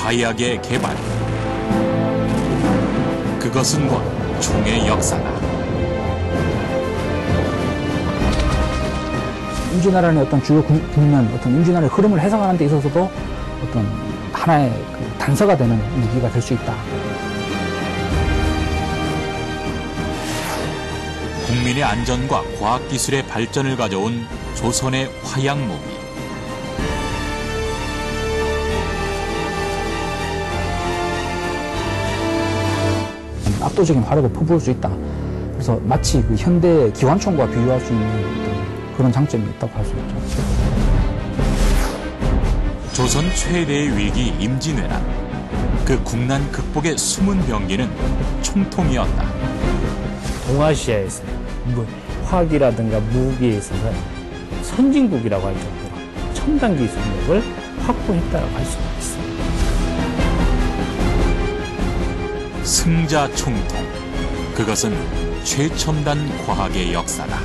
화약의 개발. 그것은 곧 총의 역사다. 임진왜란의 어떤 주요 국면, 어떤 임진왜란의 흐름을 해석하는 데 있어서도 어떤 하나의 그 단서가 되는 무기가 될 수 있다. 국민의 안전과 과학기술의 발전을 가져온 조선의 화약무기. 압도적인 화력을 퍼부을 수 있다. 그래서 마치 그 현대 기관총과 비교할 수 있는 그런 장점이 있다고 할 수 있죠. 조선 최대의 위기 임진왜란. 그 국난 극복의 숨은 병기는 총통이었다. 동아시아에서 화학이라든가 무기에 있어서 선진국이라고 할 정도로 첨단 기술력을 확보했다고 할 수 있습니다. 승자 총통. 그것은 최첨단 과학의 역사다.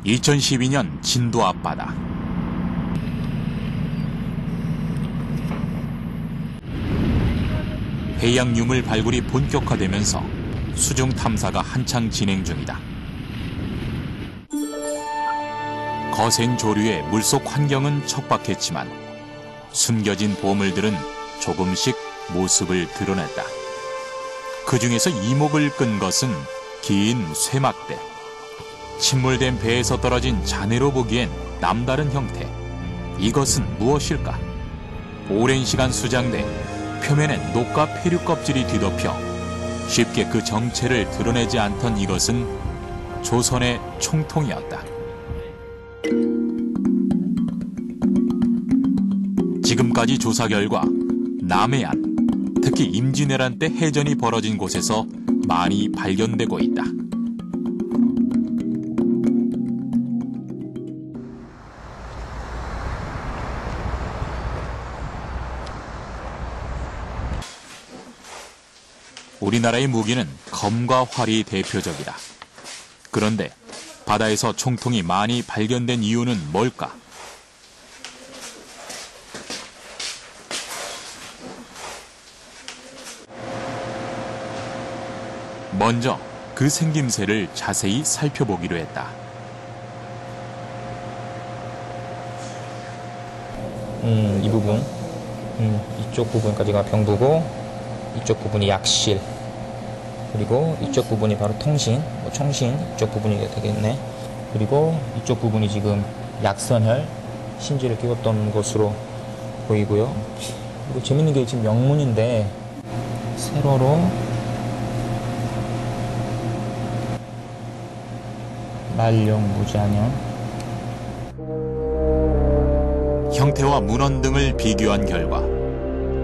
(2012년) 진도 앞바다. 해양 유물 발굴이 본격화되면서 수중 탐사가 한창 진행 중이다. 거센 조류의 물속 환경은 척박했지만 숨겨진 보물들은 조금씩 모습을 드러냈다. 그 중에서 이목을 끈 것은 긴 쇠막대. 침몰된 배에서 떨어진 잔해로 보기엔 남다른 형태. 이것은 무엇일까? 오랜 시간 수장돼 표면엔 녹과 폐류 껍질이 뒤덮여 쉽게 그 정체를 드러내지 않던 이것은 조선의 총통이었다. 지금까지 조사 결과 남해안, 특히 임진왜란 때 해전이 벌어진 곳에서 많이 발견되고 있다. 우리나라의 무기는 검과 활이 대표적이다. 그런데 바다에서 총통이 많이 발견된 이유는 뭘까? 먼저 그 생김새를 자세히 살펴보기로 했다. 이 부분, 이쪽 부분까지가 병부고 이쪽 부분이 약실, 그리고 이쪽 부분이 바로 통신, 총신 이쪽 부분이 되겠네. 그리고 이쪽 부분이 지금 약선혈, 심지를 끼웠던 것으로 보이고요. 그리고 재밌는 게 지금 영문인데 세로로 말령 무자년. 형태와 문헌 등을 비교한 결과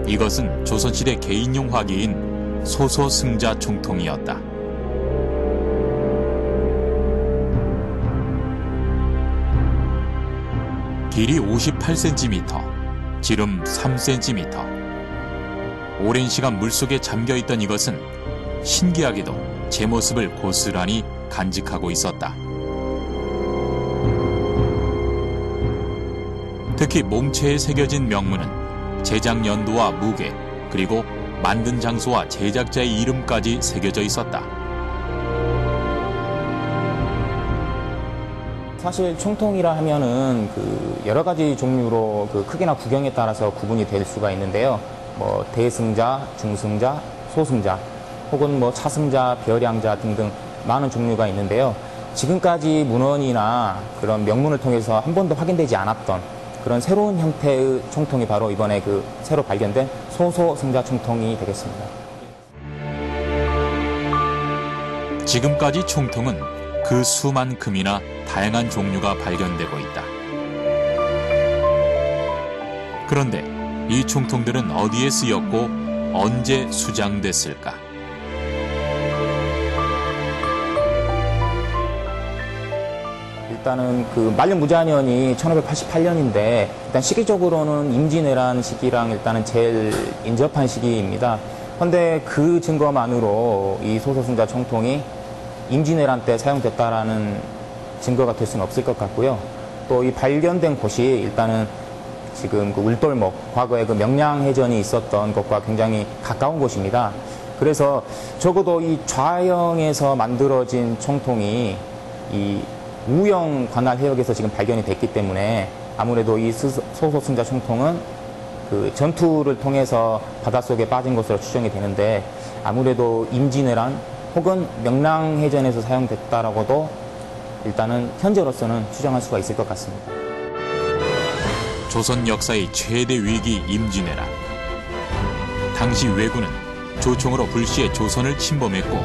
이것은 조선시대 개인용 화기인 소소승자 총통이었다. 길이 58cm, 지름 3cm. 오랜 시간 물속에 잠겨있던 이것은 신기하게도 제 모습을 고스란히 간직하고 있었다. 특히 몸체에 새겨진 명문은 제작 연도와 무게, 그리고 만든 장소와 제작자의 이름까지 새겨져 있었다. 사실 총통이라 하면은 그 여러 가지 종류로 그 크기나 구경에 따라서 구분이 될 수가 있는데요. 뭐 대승자, 중승자, 소승자, 혹은 뭐 차승자, 별양자 등등 많은 종류가 있는데요. 지금까지 문헌이나 그런 명문을 통해서 한 번도 확인되지 않았던 그런 새로운 형태의 총통이 바로 이번에 그 새로 발견된 소소승자 총통이 되겠습니다. 지금까지 총통은 그 수만큼이나 다양한 종류가 발견되고 있다. 그런데 이 총통들은 어디에 쓰였고 언제 수장됐을까? 일단은 그 만료무자년이 1588년인데 일단 시기적으로는 임진왜란 시기랑 일단은 제일 인접한 시기입니다. 그런데 그 증거만으로 이 소소승자 총통이 임진왜란 때 사용됐다라는 증거가 될 수는 없을 것 같고요. 또 이 발견된 곳이 일단은 지금 그 울돌목, 과거에 그 명량해전이 있었던 곳과 굉장히 가까운 곳입니다. 그래서 적어도 이 좌영에서 만들어진 총통이 이 우영 관할 해역에서 지금 발견이 됐기 때문에 아무래도 이 소소승자 총통은 그 전투를 통해서 바닷속에 빠진 것으로 추정이 되는데 아무래도 임진왜란 혹은 명량해전에서 사용됐다라고도 일단은 현재로서는 추정할 수가 있을 것 같습니다. 조선 역사의 최대 위기 임진왜란. 당시 왜군은 조총으로 불시에 조선을 침범했고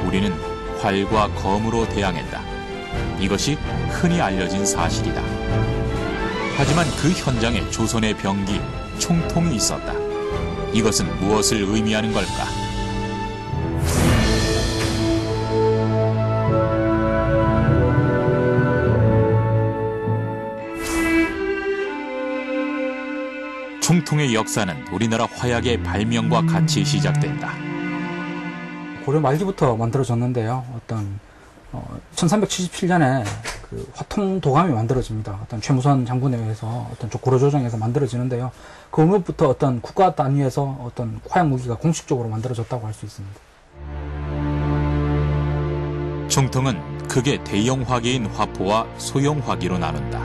우리는 활과 검으로 대항했다. 이것이 흔히 알려진 사실이다. 하지만 그 현장에 조선의 병기, 총통이 있었다. 이것은 무엇을 의미하는 걸까? 총통의 역사는 우리나라 화약의 발명과 같이 시작된다. 고려 말기부터 만들어졌는데요. 어떤 1377년에 그 화통 도감이 만들어집니다. 어떤 최무선 장군에 의해서 어떤 고려 조정에서 만들어지는데요. 그 무렵부터 어떤 국가 단위에서 어떤 화약 무기가 공식적으로 만들어졌다고 할 수 있습니다. 총통은 크게 대형 화기인 화포와 소형 화기로 나눈다.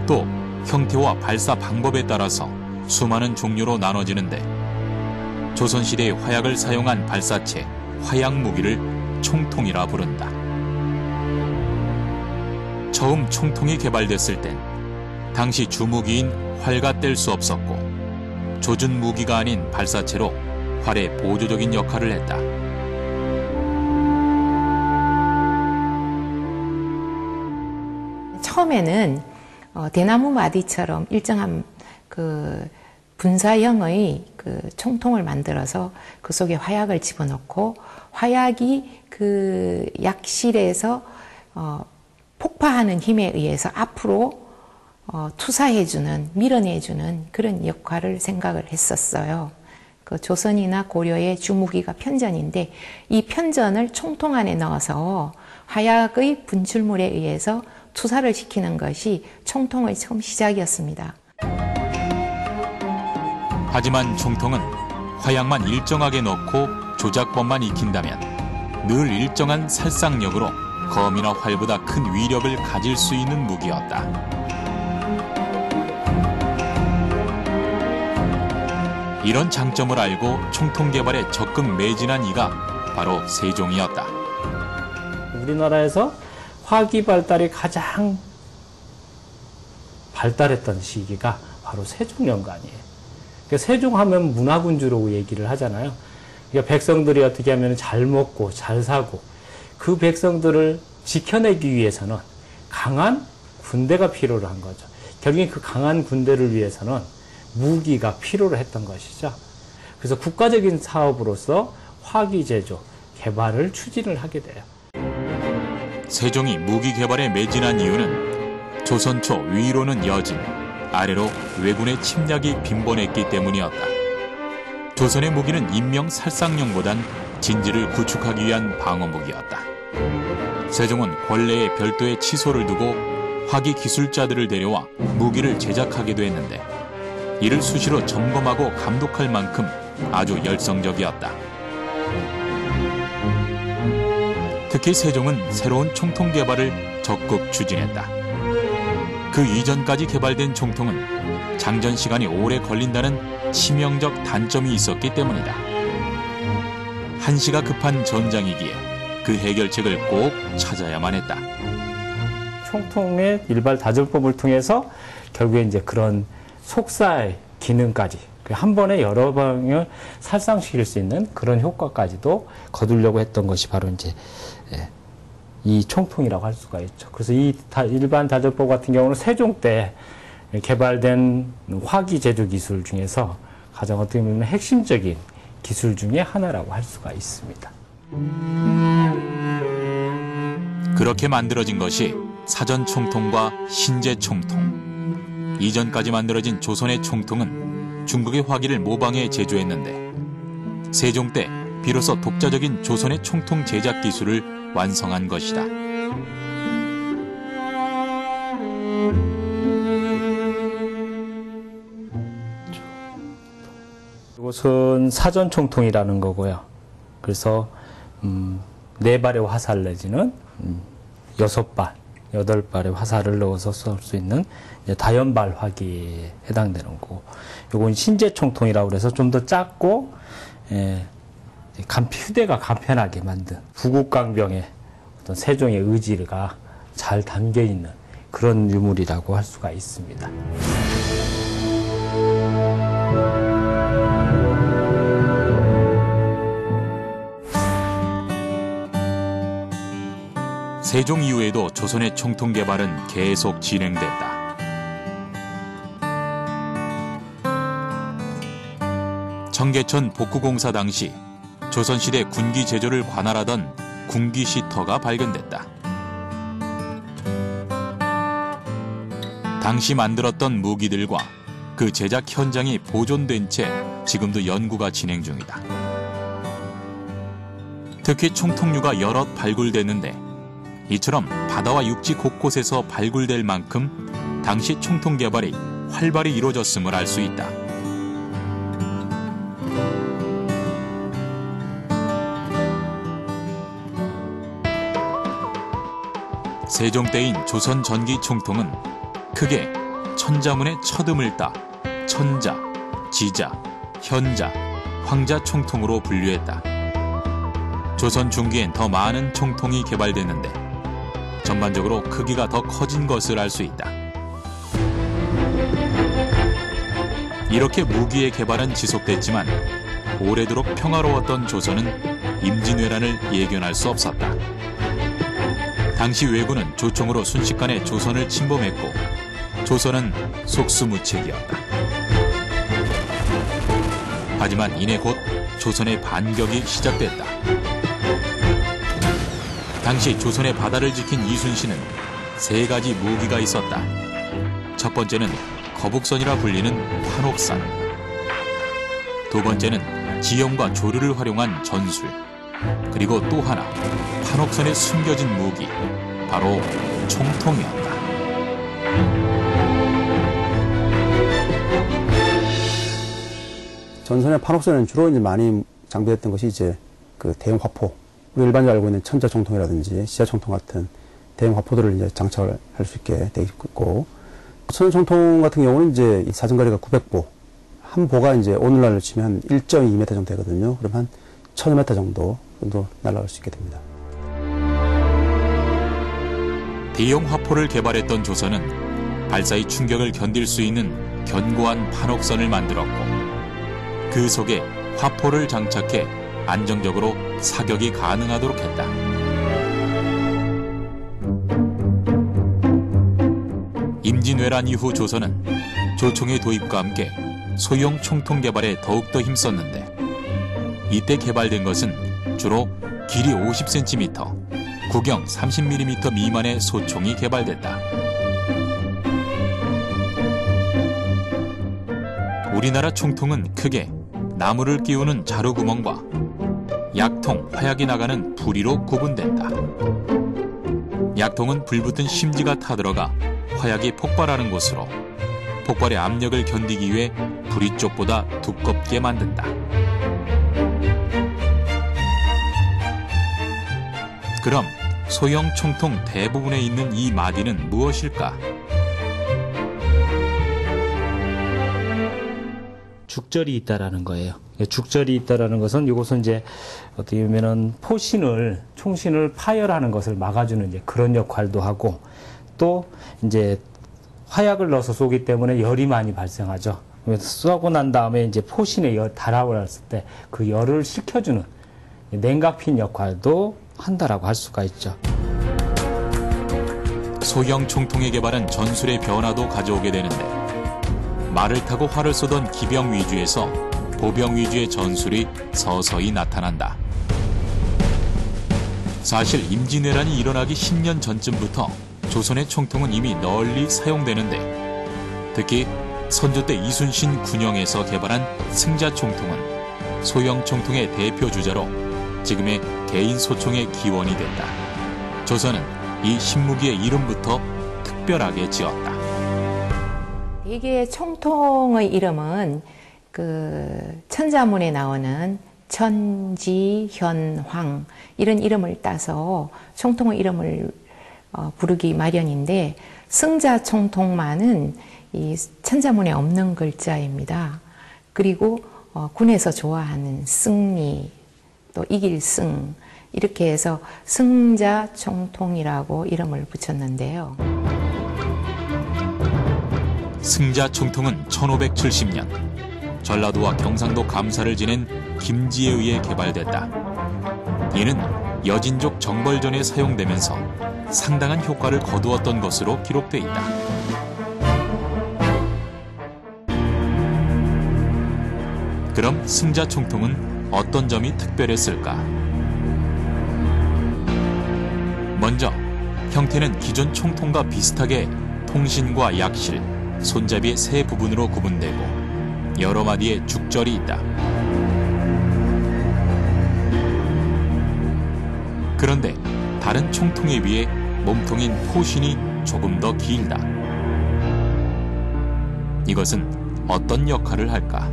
또 형태와 발사 방법에 따라서 수많은 종류로 나눠지는데 조선시대의 화약을 사용한 발사체, 화약무기를 총통이라 부른다. 처음 총통이 개발됐을 땐 당시 주무기인 활과 뗄 수 없었고 조준 무기가 아닌 발사체로 활의 보조적인 역할을 했다. 처음에는 대나무 마디처럼 일정한 그 분사형의 그 총통을 만들어서 그 속에 화약을 집어넣고 화약이 그 약실에서 폭파하는 힘에 의해서 앞으로 투사해주는, 밀어내주는 그런 역할을 생각을 했었어요. 그 조선이나 고려의 주무기가 편전인데 이 편전을 총통 안에 넣어서 화약의 분출물에 의해서 투사를 시키는 것이 총통의 처음 시작이었습니다. 하지만 총통은 화약만 일정하게 넣고 조작법만 익힌다면 늘 일정한 살상력으로 검이나 활보다 큰 위력을 가질 수 있는 무기였다. 이런 장점을 알고 총통 개발에 적극 매진한 이가 바로 세종이었다. 우리나라에서 화기 발달이 가장 발달했던 시기가 바로 세종연간이에요. 그러니까 세종하면 문화군주라고 얘기를 하잖아요. 그러니까 백성들이 어떻게 하면 잘 먹고 잘 사고 그 백성들을 지켜내기 위해서는 강한 군대가 필요로 한 거죠. 결국엔 그 강한 군대를 위해서는 무기가 필요로 했던 것이죠. 그래서 국가적인 사업으로서 화기 제조, 개발을 추진을 하게 돼요. 세종이 무기 개발에 매진한 이유는 조선 초 위로는 여진, 아래로 왜군의 침략이 빈번했기 때문이었다. 조선의 무기는 인명 살상용보단 진지를 구축하기 위한 방어무기였다. 세종은 권례에 별도의 치소를 두고 화기 기술자들을 데려와 무기를 제작하기도 했는데 이를 수시로 점검하고 감독할 만큼 아주 열성적이었다. 특히 세종은 새로운 총통 개발을 적극 추진했다. 그 이전까지 개발된 총통은 장전 시간이 오래 걸린다는 치명적 단점이 있었기 때문이다. 한시가 급한 전장이기에 그 해결책을 꼭 찾아야만 했다. 총통의 일발 다정법을 통해서 결국에 이제 그런 속사의 기능까지 한 번에 여러 방을 살상시킬 수 있는 그런 효과까지도 거두려고 했던 것이 바로 이제 이 총통이라고 할 수가 있죠. 그래서 이 일반 다정법 같은 경우는 세종 때 개발된 화기 제조 기술 중에서 가장 어떻게 보면 핵심적인 기술 중에 하나라고 할 수가 있습니다. 그렇게 만들어진 것이 사전 총통과 신제 총통. 이전까지 만들어진 조선의 총통은 중국의 화기를 모방해 제조했는데 세종 때 비로소 독자적인 조선의 총통 제작 기술을 완성한 것이다. 이것은 사전 총통이라는 거고요. 그래서 4발의 화살 내지는 6발, 8발의 화살을 넣어서 쏠 수 있는 다연발 화기에 해당되는 거고, 이건 신제 총통이라고 해서 좀 더 작고 휴대가 간편하게 만든 부국강병의 어떤 세종의 의지가 잘 담겨 있는 그런 유물이라고 할 수가 있습니다. 세종 이후에도 조선의 총통 개발은 계속 진행된다. 청계천 복구공사 당시 조선시대 군기 제조를 관할하던 군기 시터가 발견됐다. 당시 만들었던 무기들과 그 제작 현장이 보존된 채 지금도 연구가 진행 중이다. 특히 총통류가 여럿 발굴됐는데 이처럼 바다와 육지 곳곳에서 발굴될 만큼 당시 총통 개발이 활발히 이루어졌음을 알 수 있다. 세종 때인 조선 전기 총통은 크게 천자문의 첫음을 따 천자, 지자, 현자, 황자 총통으로 분류했다. 조선 중기엔 더 많은 총통이 개발됐는데 전반적으로 크기가 더 커진 것을 알 수 있다. 이렇게 무기의 개발은 지속됐지만 오래도록 평화로웠던 조선은 임진왜란을 예견할 수 없었다. 당시 왜군은 조총으로 순식간에 조선을 침범했고 조선은 속수무책이었다. 하지만 이내 곧 조선의 반격이 시작됐다. 당시 조선의 바다를 지킨 이순신은 3가지 무기가 있었다. 첫 번째는 거북선이라 불리는 판옥선. 두 번째는 지형과 조류를 활용한 전술. 그리고 또 하나, 판옥선에 숨겨진 무기, 바로 총통이었다. 전선의 판옥선에는 주로 이제 많이 장비됐던 것이 이제 그 대형 화포, 우리 일반적으로 알고 있는 천자 총통이라든지 시자 총통 같은 대형 화포들을 이제 장착할 수 있게 되어 있고, 천자 총통 같은 경우는 이제 사정거리가 900보, 한 보가 이제 오늘날로 치면 1.2m 정도 되거든요. 그럼 한 1000m 정도 날아갈 수 있게 됩니다. 대형 화포를 개발했던 조선은 발사의 충격을 견딜 수 있는 견고한 판옥선을 만들었고 그 속에 화포를 장착해 안정적으로 사격이 가능하도록 했다. 임진왜란 이후 조선은 조총의 도입과 함께 소형 총통 개발에 더욱더 힘썼는데 이때 개발된 것은 주로 길이 50cm, 구경 30mm 미만의 소총이 개발됐다. 우리나라 총통은 크게 나무를 끼우는 자루구멍과 약통, 화약이 나가는 부리로 구분된다. 약통은 불붙은 심지가 타들어가 화약이 폭발하는 곳으로 폭발의 압력을 견디기 위해 부리 쪽보다 두껍게 만든다. 그럼 소형 총통 대부분에 있는 이 마디는 무엇일까? 죽절이 있다라는 거예요. 죽절이 있다라는 것은 이것은 이제 어떻게 보면은 총신을 파열하는 것을 막아주는 이제 그런 역할도 하고 또 이제 화약을 넣어서 쏘기 때문에 열이 많이 발생하죠. 쏘고 난 다음에 이제 포신에 달아올랐을 때 그 열을 식혀주는 냉각핀 역할도 한다라고 할 수가 있죠. 소형 총통의 개발은 전술의 변화도 가져오게 되는데 말을 타고 활을 쏘던 기병 위주에서 보병 위주의 전술이 서서히 나타난다. 사실 임진왜란이 일어나기 10년 전쯤부터 조선의 총통은 이미 널리 사용되는데 특히 선조 때 이순신 군영에서 개발한 승자 총통은 소형 총통의 대표 주자로 지금의 개인 소총의 기원이 됐다. 조선은 이 신무기의 이름부터 특별하게 지었다. 대개 총통의 이름은 그 천자문에 나오는 천지, 현, 황 이런 이름을 따서 총통의 이름을 부르기 마련인데 승자 총통만은 이 천자문에 없는 글자입니다. 그리고 군에서 좋아하는 승리, 또 이길 승 이렇게 해서 승자 총통이라고 이름을 붙였는데요. 승자 총통은 1570년 전라도와 경상도 감사를 지낸 김지에 의해 개발됐다. 이는 여진족 정벌전에 사용되면서 상당한 효과를 거두었던 것으로 기록돼 있다. 그럼 승자 총통은 어떤 점이 특별했을까? 먼저 형태는 기존 총통과 비슷하게 통신과 약실, 손잡이의 세 부분으로 구분되고 여러 마디의 죽절이 있다. 그런데 다른 총통에 비해 몸통인 포신이 조금 더 길다. 이것은 어떤 역할을 할까?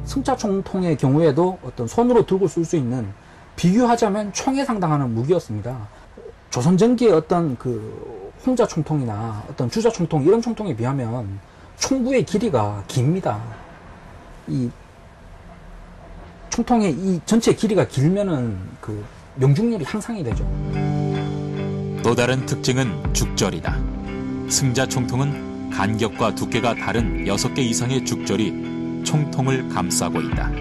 승자 총통의 경우에도 어떤 손으로 들고 쓸 수 있는 비교하자면 총에 상당하는 무기였습니다. 조선 전기의 어떤 그 홍자 총통이나 어떤 주자 총통 이런 총통에 비하면 총구의 길이가 깁니다. 이 총통의 이 전체 길이가 길면은 그 명중률이 향상이 되죠. 또 다른 특징은 죽절이다. 승자 총통은 간격과 두께가 다른 6개 이상의 죽절이 총통을 감싸고 있다.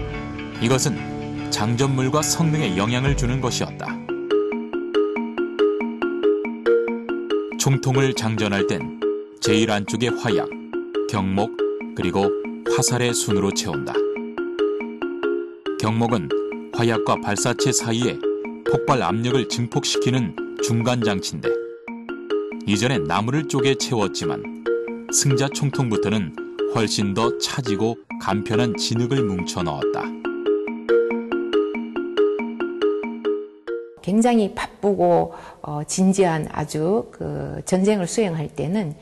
이것은 장전물과 성능에 영향을 주는 것이었다. 총통을 장전할 땐 제일 안쪽에 화약, 경목, 그리고 화살의 순으로 채운다. 경목은 화약과 발사체 사이에 폭발 압력을 증폭시키는 중간 장치인데 이전엔 나무를 쪼개 채웠지만 승자 총통부터는 훨씬 더 차지고 간편한 진흙을 뭉쳐 넣었다. 굉장히 바쁘고 진지한 아주 그 전쟁을 수행할 때는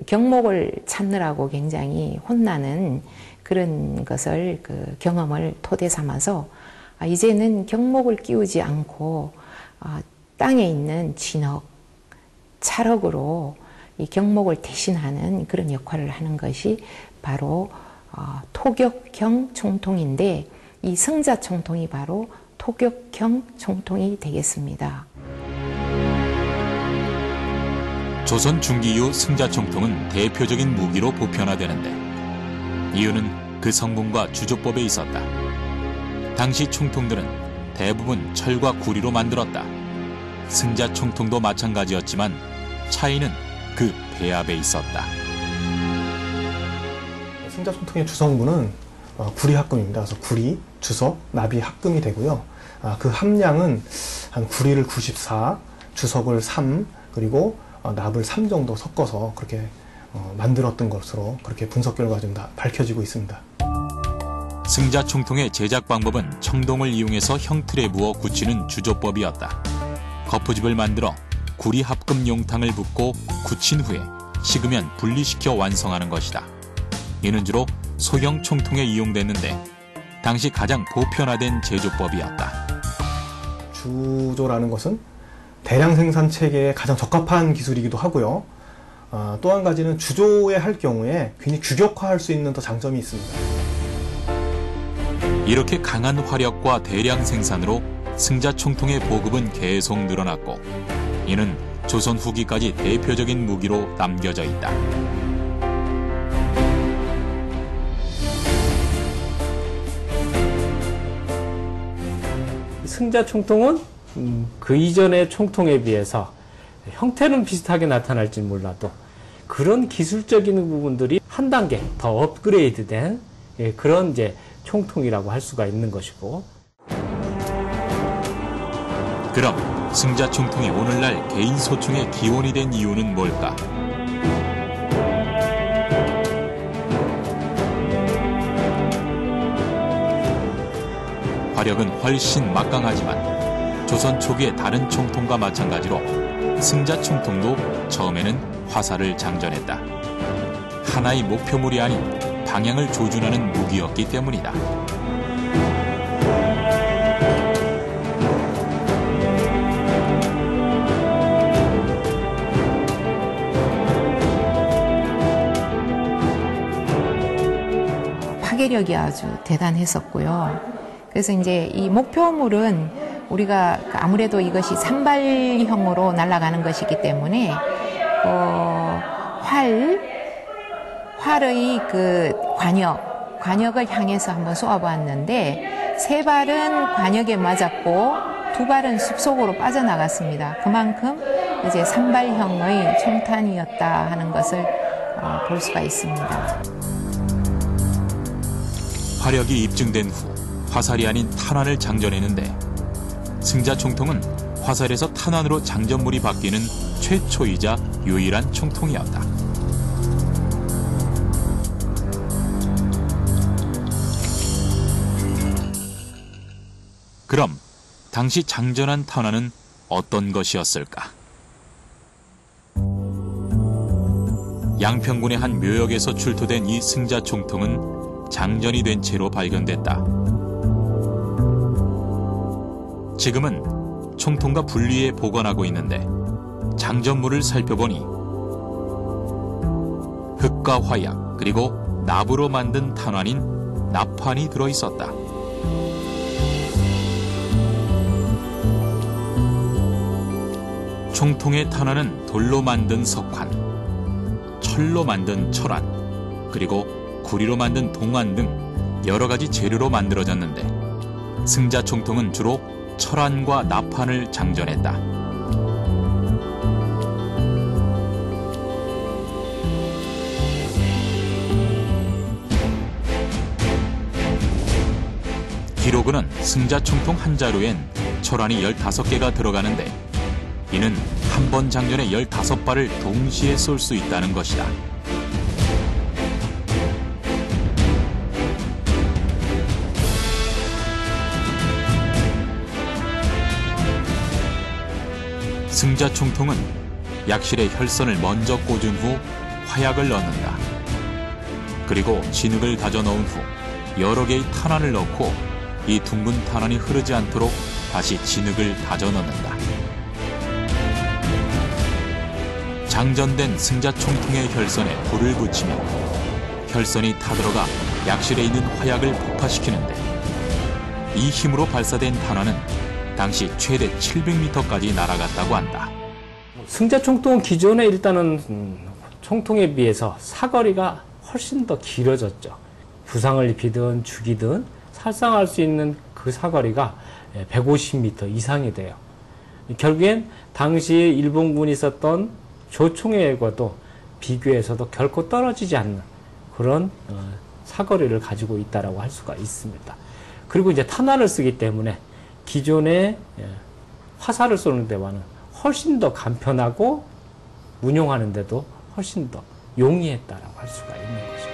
경목을 찾느라고 굉장히 혼나는 그런 것을 그 경험을 토대 삼아서 이제는 경목을 끼우지 않고 땅에 있는 진흙, 찰흙으로 이 경목을 대신하는 그런 역할을 하는 것이 바로 토격형 총통인데 이 승자 총통이 바로 토격형 총통이 되겠습니다. 조선 중기 이후 승자 총통은 대표적인 무기로 보편화되는데 이유는 그 성분과 주조법에 있었다. 당시 총통들은 대부분 철과 구리로 만들었다. 승자 총통도 마찬가지였지만 차이는 그 배합에 있었다. 승자 총통의 주성분은 구리 합금입니다. 그래서 구리, 주석, 납이 합금이 되고요. 그 함량은 한 구리를 94, 주석을 3, 그리고 납을 3 정도 섞어서 그렇게 만들었던 것으로 그렇게 분석 결과가 좀 다 밝혀지고 있습니다. 승자 총통의 제작 방법은 청동을 이용해서 형틀에 부어 굳히는 주조법이었다. 거푸집을 만들어 구리 합금 용탕을 붓고 굳힌 후에 식으면 분리시켜 완성하는 것이다. 이는 주로 소형 총통에 이용됐는데 당시 가장 보편화된 제조법이었다. 주조라는 것은 대량 생산 체계에 가장 적합한 기술이기도 하고요. 또 한 가지는 주조에 할 경우에 괜히 규격화할 수 있는 더 장점이 있습니다. 이렇게 강한 화력과 대량 생산으로 승자 총통의 보급은 계속 늘어났고 이는 조선 후기까지 대표적인 무기로 남겨져 있다. 승자 총통은 그 이전의 총통에 비해서 형태는 비슷하게 나타날지 몰라도 그런 기술적인 부분들이 한 단계 더 업그레이드된 그런 이제 총통이라고 할 수가 있는 것이고 그럼 승자총통이 오늘날 개인 소총의 기원이 된 이유는 뭘까? 화력은 훨씬 막강하지만 조선 초기의 다른 총통과 마찬가지로 승자총통도 처음에는 화살을 장전했다. 하나의 목표물이 아닌 방향을 조준하는 무기였기 때문이다. 파괴력이 아주 대단했었고요. 그래서 이제 이 목표물은 우리가 아무래도 이것이 산발형으로 날아가는 것이기 때문에 활의 그 관역을 향해서 한번 쏘아보았는데 3발은 관역에 맞았고 2발은 숲속으로 빠져나갔습니다. 그만큼 이제 산발형의 총탄이었다 하는 것을 볼 수가 있습니다. 화력이 입증된 후 화살이 아닌 탄환을 장전했는데 승자총통은 화살에서 탄환으로 장전물이 바뀌는 최초이자 유일한 총통이었다. 그럼 당시 장전한 탄환은 어떤 것이었을까? 양평군의 한 묘역에서 출토된 이 승자총통은 장전이 된 채로 발견됐다. 지금은 총통과 분리해 보관하고 있는데 장전물을 살펴보니 흙과 화약 그리고 납으로 만든 탄환인 납환이 들어있었다. 총통의 탄환은 돌로 만든 석환, 철로 만든 철환, 그리고 구리로 만든 동환 등 여러 가지 재료로 만들어졌는데 승자 총통은 주로 철환과 납환을 장전했다. 기록으로는 승자 총통 한 자루엔 철환이 15개가 들어가는데 이는 한 번 장전에 15발을 동시에 쏠 수 있다는 것이다. 승자 총통은 약실에 혈선을 먼저 꽂은 후 화약을 넣는다. 그리고 진흙을 다져 넣은 후 여러 개의 탄환을 넣고 이 둥근 탄환이 흐르지 않도록 다시 진흙을 다져 넣는다. 장전된 승자 총통의 혈선에 불을 붙이면 혈선이 타들어가 약실에 있는 화약을 폭파시키는데 이 힘으로 발사된 탄환은 당시 최대 700m까지 날아갔다고 한다. 승자 총통은 기존에 일단은 총통에 비해서 사거리가 훨씬 더 길어졌죠. 부상을 입히든 죽이든 살상할 수 있는 그 사거리가 150m 이상이 돼요. 결국엔 당시에 일본군이 썼던 조총에과도 비교해서도 결코 떨어지지 않는 그런 사거리를 가지고 있다라고 할 수가 있습니다. 그리고 이제 탄환을 쓰기 때문에 기존의 화살을 쏘는 데와는 훨씬 더 간편하고 운용하는 데도 훨씬 더 용이했다라고 할 수가 있는 것입니다.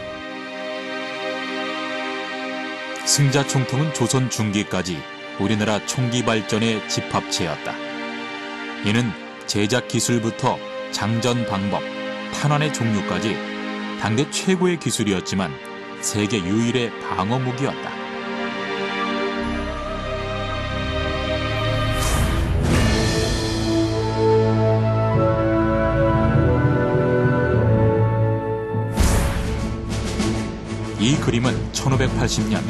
승자 총통은 조선 중기까지 우리나라 총기 발전의 집합체였다. 이는 제작 기술부터 장전 방법, 탄환의 종류까지 당대 최고의 기술이었지만 세계 유일의 방어 무기였다. 이 그림은 1580년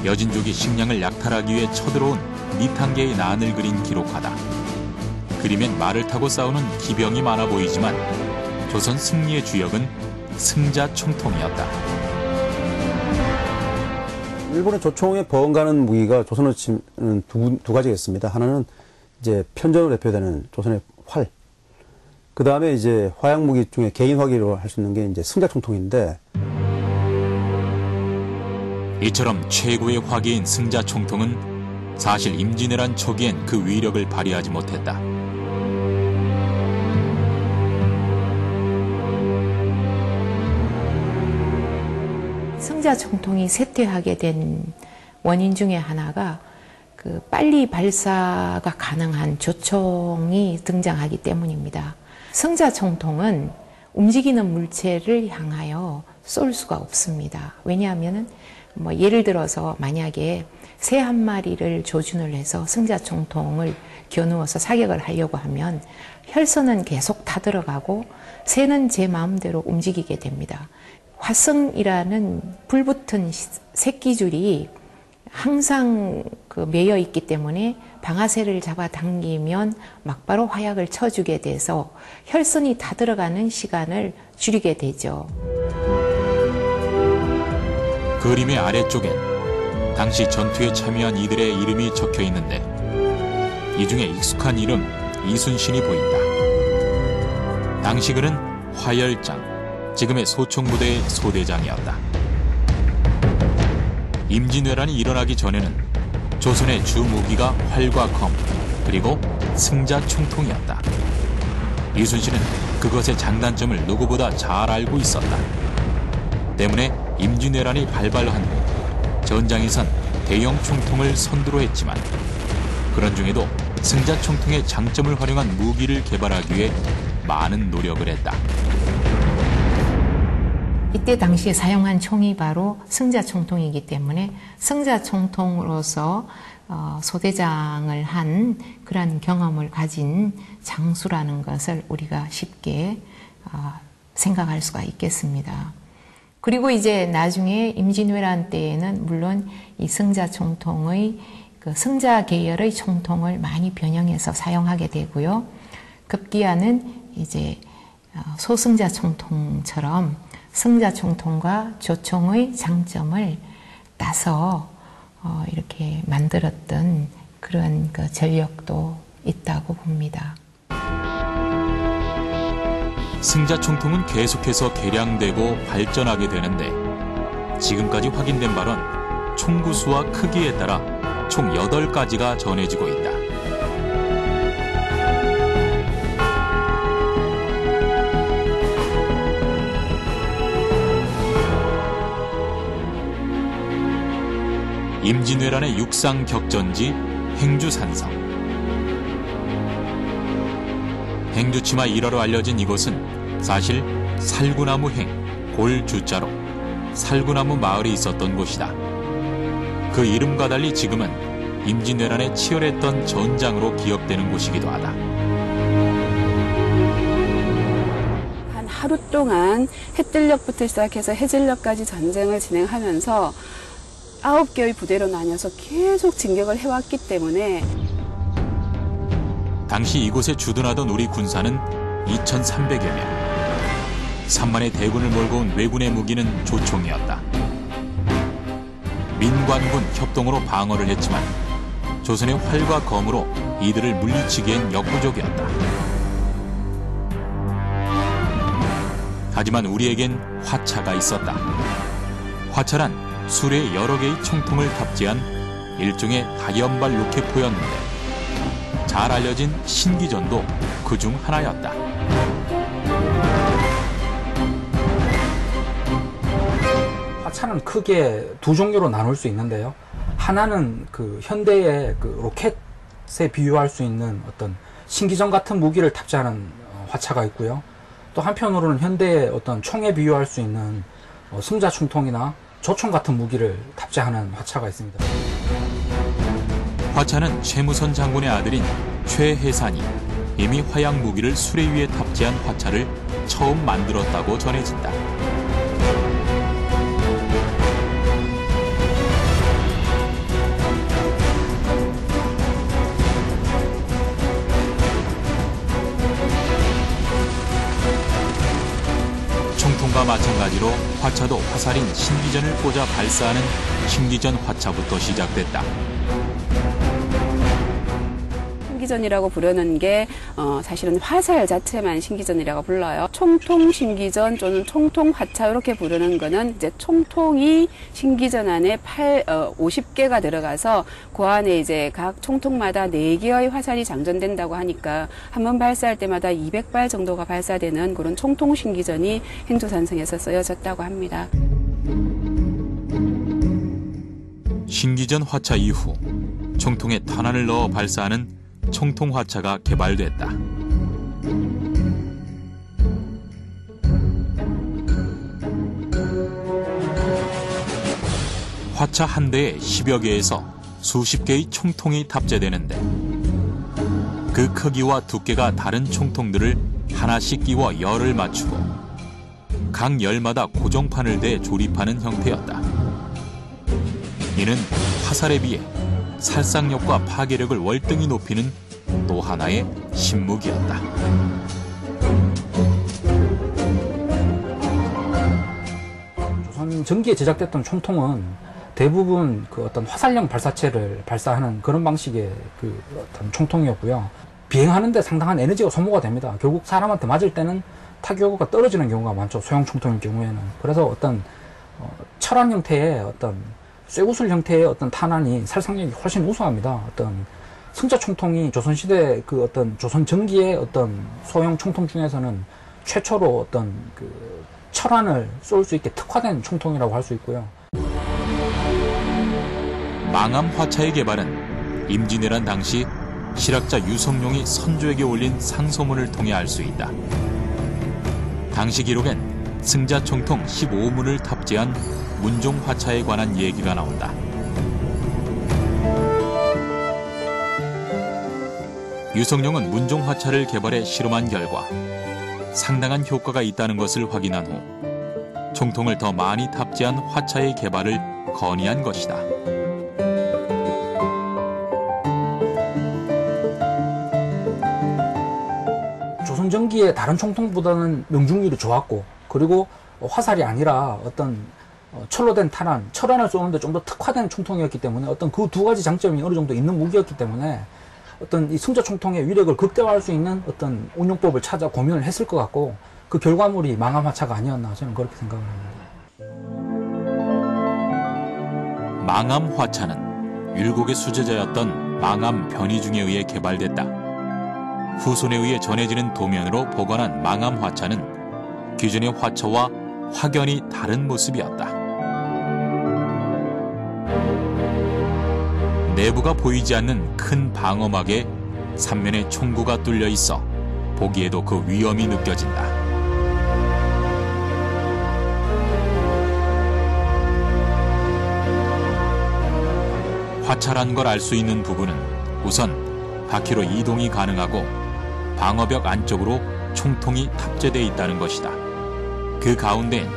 여진족이 식량을 약탈하기 위해 쳐들어온 니탄계의 난을 그린 기록화다. 그림엔 말을 타고 싸우는 기병이 많아 보이지만 조선 승리의 주역은 승자 총통이었다. 일본의 조총에 버금가는 무기가 조선으로 치면 두 가지가 있습니다. 하나는 이제 편전으로 대표되는 조선의 활. 그 다음에 이제 화약 무기 중에 개인 화기로 할 수 있는 게 이제 승자 총통인데 이처럼 최고의 화기인 승자 총통은 사실 임진왜란 초기엔 그 위력을 발휘하지 못했다. 승자총통이 쇠퇴하게 된 원인 중에 하나가 그 빨리 발사가 가능한 조총이 등장하기 때문입니다. 승자총통은 움직이는 물체를 향하여 쏠 수가 없습니다. 왜냐하면 예를 들어서 만약에 새 한 마리를 조준을 해서 승자총통을 겨누어서 사격을 하려고 하면 혈선은 계속 타들어가고 새는 제 마음대로 움직이게 됩니다. 화성이라는 불붙은 새끼줄이 항상 매여 있기 때문에 방아쇠를 잡아당기면 막바로 화약을 쳐주게 돼서 혈선이 다 들어가는 시간을 줄이게 되죠. 그림의 아래쪽엔 당시 전투에 참여한 이들의 이름이 적혀 있는데 이 중에 익숙한 이름 이순신이 보인다. 당시 그는 화열장, 지금의 소총부대의 소대장이었다. 임진왜란이 일어나기 전에는 조선의 주 무기가 활과 검, 그리고 승자총통이었다. 이순신은 그것의 장단점을 누구보다 잘 알고 있었다. 때문에 임진왜란이 발발한 후 전장에선 대형 총통을 선두로 했지만 그런 중에도 승자총통의 장점을 활용한 무기를 개발하기 위해 많은 노력을 했다. 이때 당시에 사용한 총이 바로 승자총통이기 때문에 승자총통으로서 소대장을 한 그런 경험을 가진 장수라는 것을 우리가 쉽게 생각할 수가 있겠습니다. 그리고 이제 나중에 임진왜란 때에는 물론 이 승자총통의 그 승자 계열의 총통을 많이 변형해서 사용하게 되고요. 급기야는 이제 소승자총통처럼 승자총통과 조총의 장점을 따서 이렇게 만들었던 그런 그 전력도 있다고 봅니다. 승자총통은 계속해서 개량되고 발전하게 되는데 지금까지 확인된 바론 총구수와 크기에 따라 총 8가지가 전해지고 있다. 임진왜란의 육상 격전지 행주산성. 행주치마 일화로 알려진 이곳은 사실 살구나무 행, 골주자로 살구나무 마을이 있었던 곳이다. 그 이름과 달리 지금은 임진왜란에 치열했던 전장으로 기억되는 곳이기도 하다. 한 하루 동안 해뜰녘부터 시작해서 해질녘까지 전쟁을 진행하면서 9개의 부대로 나뉘어서 계속 진격을 해왔기 때문에 당시 이곳에 주둔하던 우리 군사는 2,300여 명. 3만의 대군을 몰고 온 왜군의 무기는 조총이었다. 민관군 협동으로 방어를 했지만 조선의 활과 검으로 이들을 물리치기엔 역부족이었다. 하지만 우리에겐 화차가 있었다. 화차란 수레에 여러 개의 총통을 탑재한 일종의 다연발 로켓포였는데 잘 알려진 신기전도 그중 하나였다. 화차는 크게 두 종류로 나눌 수 있는데요. 하나는 그 현대의 그 로켓에 비유할 수 있는 어떤 신기전 같은 무기를 탑재하는 화차가 있고요. 또 한편으로는 현대의 어떤 총에 비유할 수 있는 승자총통이나 조총 같은 무기를 탑재하는 화차가 있습니다. 화차는 최무선 장군의 아들인 최해산이 이미 화약 무기를 수레 위에 탑재한 화차를 처음 만들었다고 전해진다. 총통과 마찬가지로 화차도 화살인 신기전을 꽂아 발사하는 신기전 화차부터 시작됐다. 신기전이라고 부르는 게 사실은 화살 자체만 신기전이라고 불러요. 총통 신기전 또는 총통 화차 이렇게 부르는 거는 이제 총통이 신기전 안에 50개가 들어가서 그 안에 이제 각 총통마다 4개의 화살이 장전된다고 하니까 한 번 발사할 때마다 200발 정도가 발사되는 그런 총통 신기전이 행주산성에서 쓰여졌다고 합니다. 신기전 화차 이후 총통에 탄환을 넣어 발사하는 총통 화차가 개발됐다. 화차 한 대에 10여 개에서 수십 개의 총통이 탑재되는데 그 크기와 두께가 다른 총통들을 하나씩 끼워 열을 맞추고 각 열마다 고정판을 대 조립하는 형태였다. 이는 화살에 비해 살상력과 파괴력을 월등히 높이는 또 하나의 신무기였다. 조선 전기에 제작됐던 총통은 대부분 그 어떤 화살형 발사체를 발사하는 그런 방식의 그 어떤 총통이었고요. 비행하는데 상당한 에너지가 소모가 됩니다. 결국 사람한테 맞을 때는 타격효과가 떨어지는 경우가 많죠. 소형 총통의 경우에는. 그래서 어떤 철환 형태의 어떤 쇠구슬 형태의 어떤 탄환이 살상력이 훨씬 우수합니다. 어떤 승자 총통이 조선시대 그 어떤 조선 전기의 어떤 소형 총통 중에서는 최초로 어떤 그 철환을 쏠 수 있게 특화된 총통이라고 할 수 있고요. 망암 화차의 개발은 임진왜란 당시 실학자 유성룡이 선조에게 올린 상소문을 통해 알 수 있다. 당시 기록엔 승자 총통 15문을 탑재한 문종 화차에 관한 얘기가 나온다. 유성룡은 문종 화차를 개발해 실험한 결과 상당한 효과가 있다는 것을 확인한 후 총통을 더 많이 탑재한 화차의 개발을 건의한 것이다. 조선 전기의 다른 총통보다는 명중률이 좋았고, 그리고 화살이 아니라 어떤 철로 된 탄환, 철환을 쏘는데 좀 더 특화된 총통이었기 때문에 어떤 그 두 가지 장점이 어느 정도 있는 무기였기 때문에 어떤 이 승자 총통의 위력을 극대화할 수 있는 어떤 운용법을 찾아 고민을 했을 것 같고, 그 결과물이 망암 화차가 아니었나 저는 그렇게 생각을 합니다. 망암 화차는 율곡의 수제자였던 망암 변희중에 의해 개발됐다. 후손에 의해 전해지는 도면으로 복원한 망암 화차는 기존의 화차와 확연히 다른 모습이었다. 내부가 보이지 않는 큰 방어막에 삼면에 총구가 뚫려 있어 보기에도 그 위험이 느껴진다. 화차란 걸 알 수 있는 부분은 우선 바퀴로 이동이 가능하고 방어벽 안쪽으로 총통이 탑재되어 있다는 것이다. 그 가운데엔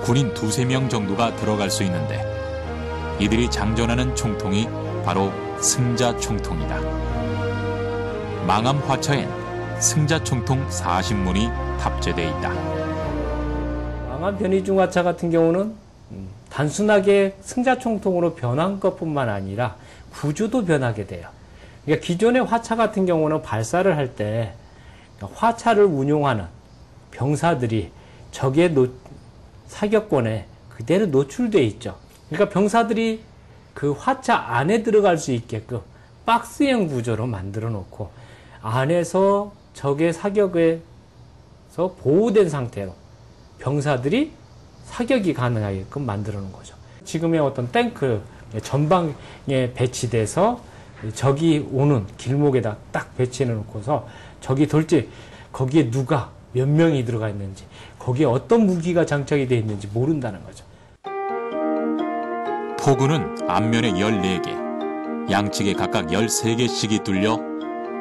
군인 2~3명 정도가 들어갈 수 있는데 이들이 장전하는 총통이 바로 승자 총통이다. 망암 화차엔 승자 총통 40문이 탑재되어 있다. 망암 변희중 화차 같은 경우는 단순하게 승자 총통으로 변한 것뿐만 아니라 구조도 변하게 돼요. 그러니까 기존의 화차 같은 경우는 발사를 할 때 화차를 운용하는 병사들이 적의 사격권에 그대로 노출되어 있죠. 그러니까 병사들이 그 화차 안에 들어갈 수 있게끔 박스형 구조로 만들어 놓고 안에서 적의 사격에서 보호된 상태로 병사들이 사격이 가능하게끔 만들어 놓은 거죠. 지금의 어떤 탱크 전방에 배치돼서 적이 오는 길목에다 딱 배치해 놓고서 적이 돌지 거기에 누가 몇 명이 들어가 있는지 거기에 어떤 무기가 장착이 되어 있는지 모른다는 거죠. 포구는 앞면에 14개, 양측에 각각 13개씩이 뚫려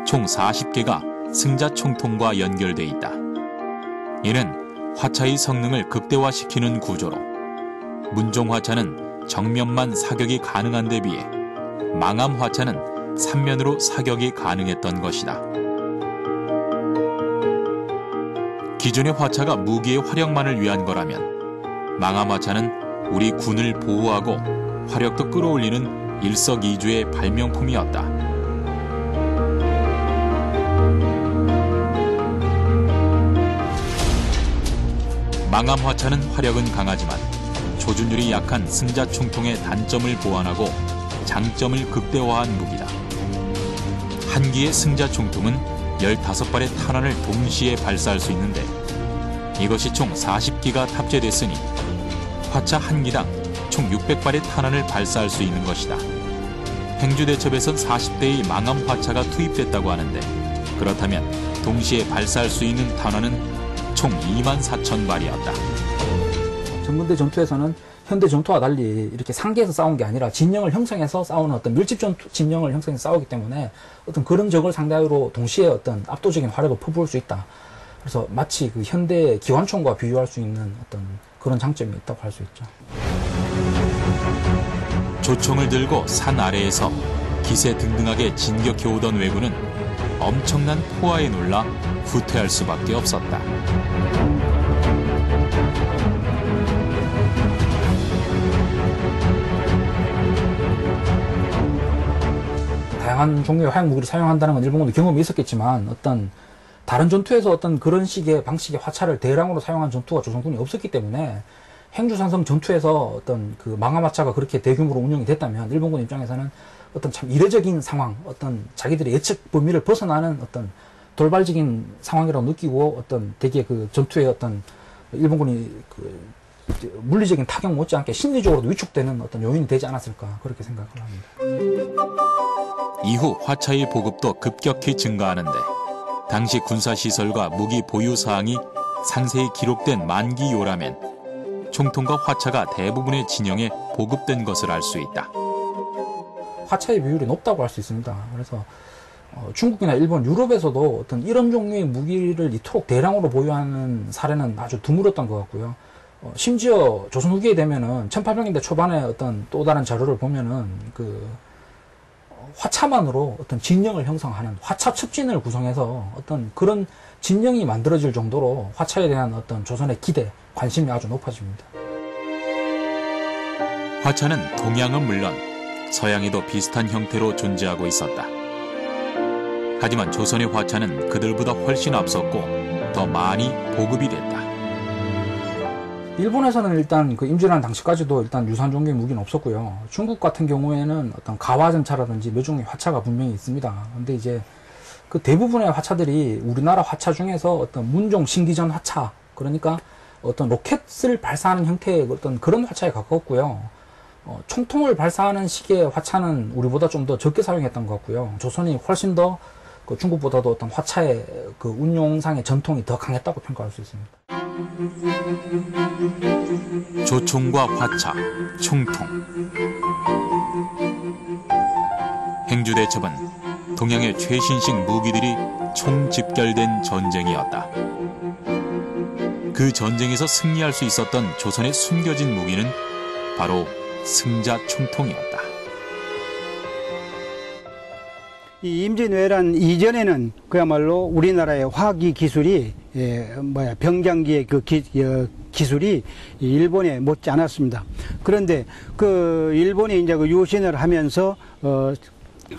총 40개가 승자 총통과 연결돼 있다. 이는 화차의 성능을 극대화시키는 구조로 문종 화차는 정면만 사격이 가능한 데 비해 망암 화차는 3면으로 사격이 가능했던 것이다. 기존의 화차가 무기의 활용만을 위한 거라면 망암 화차는 우리 군을 보호하고 화력도 끌어올리는 일석이조의 발명품이었다. 망암 화차는 화력은 강하지만 조준율이 약한 승자 총통의 단점을 보완하고 장점을 극대화한 무기다. 한 기의 승자 총통은 15발의 탄환을 동시에 발사할 수 있는데 이것이 총 40기가 탑재됐으니 화차 한 기당 총 600발의 탄환을 발사할 수 있는 것이다. 행주대첩에선 40대의 망암 화차가 투입됐다고 하는데 그렇다면 동시에 발사할 수 있는 탄환은 총 24,000발이었다. 전군대 전투에서는 현대 전투와 달리 이렇게 상계에서 싸운 게 아니라 진영을 형성해서 싸우는 어떤 밀집 전투 진영을 형성해서 싸우기 때문에 어떤 그런 적을 상대로 동시에 어떤 압도적인 화력을 퍼부을 수 있다. 그래서 마치 그 현대 기관총과 비교할 수 있는 어떤 그런 장점이 있다고 할 수 있죠. 조총을 들고 산 아래에서 기세등등하게 진격해오던 왜군은 엄청난 포화에 놀라 후퇴할 수밖에 없었다. 다양한 종류의 화약 무기를 사용한다는 건 일본군도 경험이 있었겠지만 어떤 다른 전투에서 어떤 그런 식의 방식의 화차를 대량으로 사용한 전투가 조선군이 없었기 때문에 행주산성 전투에서 어떤 그 망암 화차가 그렇게 대규모로 운영이 됐다면 일본군 입장에서는 어떤 참 이례적인 상황, 어떤 자기들의 예측 범위를 벗어나는 어떤 돌발적인 상황이라고 느끼고 어떤 되게 그 전투의 어떤 일본군이 그 물리적인 타격 못지않게 심리적으로도 위축되는 어떤 요인이 되지 않았을까 그렇게 생각을 합니다. 이후 화차의 보급도 급격히 증가하는데 당시 군사시설과 무기 보유 사항이 상세히 기록된 만기요라면 총통과 화차가 대부분의 진영에 보급된 것을 알 수 있다. 화차의 비율이 높다고 할 수 있습니다. 그래서 중국이나 일본, 유럽에서도 어떤 이런 종류의 무기를 이토록 대량으로 보유하는 사례는 아주 드물었던 것 같고요. 심지어 조선 후기에 되면은 1800년대 초반에 어떤 또 다른 자료를 보면은 그 화차만으로 어떤 진영을 형성하는 화차 첩진을 구성해서 어떤 그런 진영이 만들어질 정도로 화차에 대한 어떤 조선의 기대, 관심이 아주 높아집니다. 화차는 동양은 물론 서양에도 비슷한 형태로 존재하고 있었다. 하지만 조선의 화차는 그들보다 훨씬 앞섰고 더 많이 보급이 됐다. 일본에서는 일단 그 임진왜란 당시까지도 일단 유사한 종류의 무기는 없었고요. 중국 같은 경우에는 어떤 가화전차라든지 몇 종류의 화차가 분명히 있습니다. 근데 이제 그 대부분의 화차들이 우리나라 화차 중에서 어떤 문종 신기전 화차, 그러니까 어떤 로켓을 발사하는 형태의 어떤 그런 화차에 가까웠고요. 총통을 발사하는 식의 화차는 우리보다 좀 더 적게 사용했던 것 같고요. 조선이 훨씬 더 그 중국보다도 어떤 화차의 그 운용상의 전통이 더 강했다고 평가할 수 있습니다. 조총과 화차, 총통. 행주대첩은 동양의 최신식 무기들이 총집결된 전쟁이었다. 그 전쟁에서 승리할 수 있었던 조선의 숨겨진 무기는 바로 승자 총통이었다. 이 임진왜란 이전에는 그야말로 우리나라의 화기 기술이 병장기의 그 기술이 일본에 못지 않았습니다. 그런데 그 일본이 이제 그 유신을 하면서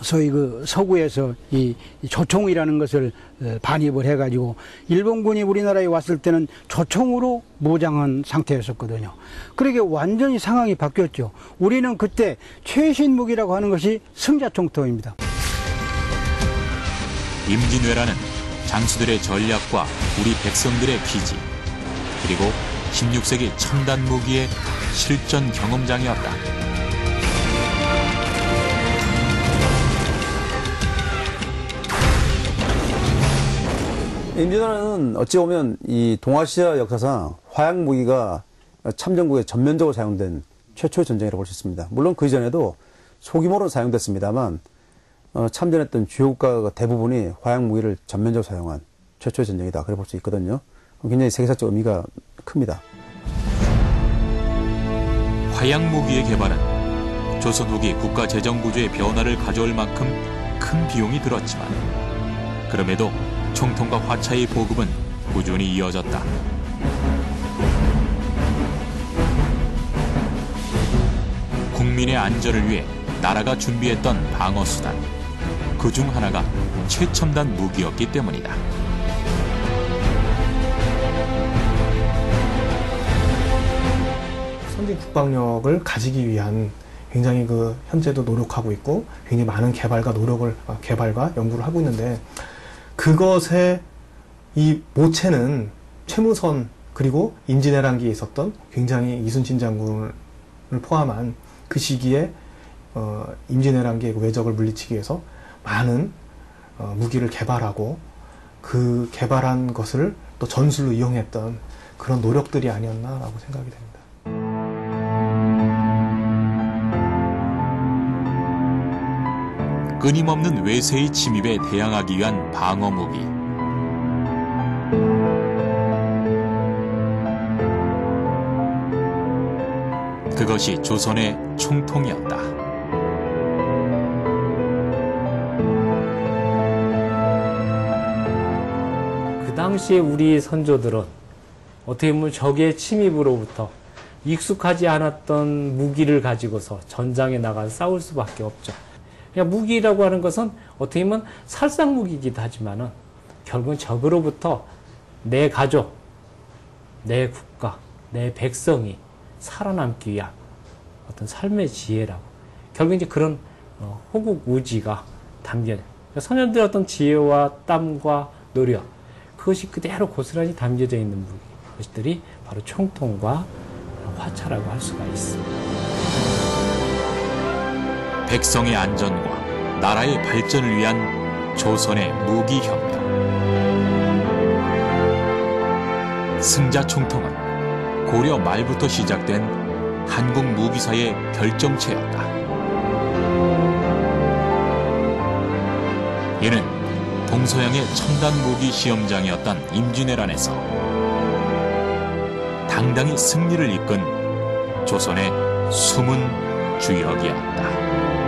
소위 그 서구에서 이 조총이라는 것을 반입을 해가지고 일본군이 우리나라에 왔을 때는 조총으로 무장한 상태였었거든요. 그러게 완전히 상황이 바뀌었죠. 우리는 그때 최신 무기라고 하는 것이 승자총통입니다. 임진왜란은 장수들의 전략과 우리 백성들의 기지, 그리고 16세기 첨단 무기의 실전 경험장이었다. 임진왜란은 어찌 보면 이 동아시아 역사상 화약 무기가 참전국에 전면적으로 사용된 최초의 전쟁이라고 볼 수 있습니다. 물론 그 이전에도 소규모로 사용됐습니다만 참전했던 주요 국가가 대부분이 화약 무기를 전면적으로 사용한 최초의 전쟁이다. 그래 볼 수 있거든요. 굉장히 세계사적 의미가 큽니다. 화약 무기의 개발은 조선 후기 국가 재정 구조의 변화를 가져올 만큼 큰 비용이 들었지만 그럼에도 총통과 화차의 보급은 꾸준히 이어졌다. 국민의 안전을 위해 나라가 준비했던 방어수단, 그중 하나가 최첨단 무기였기 때문이다. 천리 국방력을 가지기 위한 굉장히 현재도 노력하고 있고 굉장히 많은 개발과 연구를 하고 있는데, 그것의 이 모체는 최무선 그리고 임진왜란기에 있었던 굉장히 이순신 장군을 포함한 그 시기에 임진왜란기의 외적을 물리치기 위해서 많은 무기를 개발하고 그 개발한 것을 또 전술로 이용했던 그런 노력들이 아니었나라고 생각이 됩니다. 끊임없는 외세의 침입에 대항하기 위한 방어 무기. 그것이 조선의 총통이었다. 그 당시에 우리 선조들은 어떻게 보면 적의 침입으로부터 익숙하지 않았던 무기를 가지고서 전장에 나가서 싸울 수밖에 없죠. 그러니까 무기라고 하는 것은 어떻게 보면 살상 무기이기도 하지만은 결국은 적으로부터 내 가족, 내 국가, 내 백성이 살아남기 위한 어떤 삶의 지혜라고, 결국 이제 그런 호국 우지가 담겨, 그러니까 선조들의 어떤 지혜와 땀과 노력, 그것이 그대로 고스란히 담겨져 있는 무기, 그것들이 바로 총통과 화차라고 할 수가 있습니다. 백성의 안전과 나라의 발전을 위한 조선의 무기혁명. 승자총통은 고려 말부터 시작된 한국 무기사의 결정체였다. 이는 동서양의 첨단 무기 시험장이었던 임진왜란에서 당당히 승리를 이끈 조선의 숨은 주역이었다.